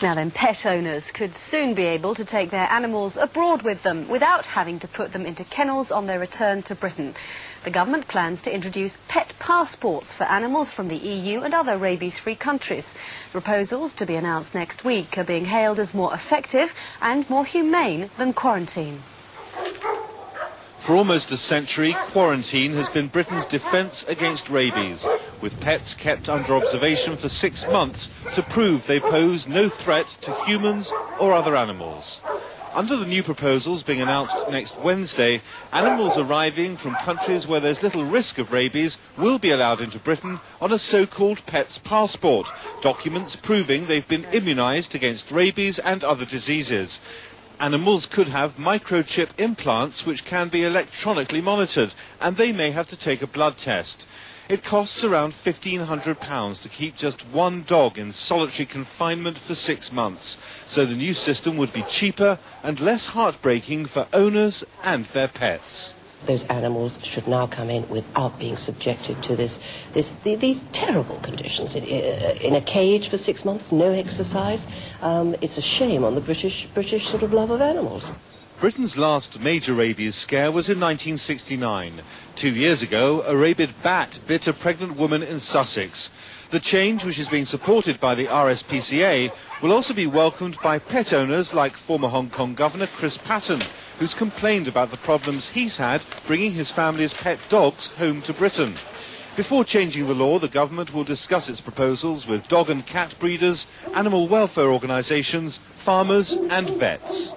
Now then, pet owners could soon be able to take their animals abroad with them without having to put them into kennels on their return to Britain. The government plans to introduce pet passports for animals from the EU and other rabies-free countries. Proposals to be announced next week are being hailed as more effective and more humane than quarantine. For almost a century, quarantine has been Britain's defence against rabies, with pets kept under observation for 6 months to prove they pose no threat to humans or other animals. Under the new proposals being announced next Wednesday, animals arriving from countries where there's little risk of rabies will be allowed into Britain on a so-called pet's passport, documents proving they've been immunised against rabies and other diseases. Animals could have microchip implants which can be electronically monitored, and they may have to take a blood test. It costs around £1,500 to keep just one dog in solitary confinement for 6 months, so the new system would be cheaper and less heartbreaking for owners and their pets. Those animals should now come in without being subjected to these terrible conditions. In a cage for 6 months, no exercise. It's a shame on the British sort of love of animals. Britain's last major rabies scare was in 1969. 2 years ago, a rabid bat bit a pregnant woman in Sussex. The change, which is being supported by the RSPCA, will also be welcomed by pet owners like former Hong Kong Governor Chris Patten, who's complained about the problems he's had bringing his family's pet dogs home to Britain. Before changing the law, the government will discuss its proposals with dog and cat breeders, animal welfare organisations, farmers and vets.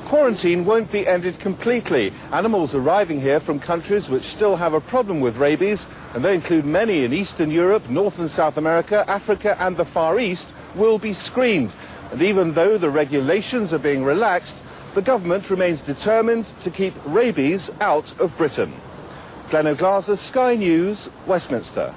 Quarantine won't be ended completely. Animals arriving here from countries which still have a problem with rabies, and they include many in Eastern Europe, North and South America, Africa and the Far East, will be screened. And even though the regulations are being relaxed, the government remains determined to keep rabies out of Britain. Glenn O'Glaser, Sky News, Westminster.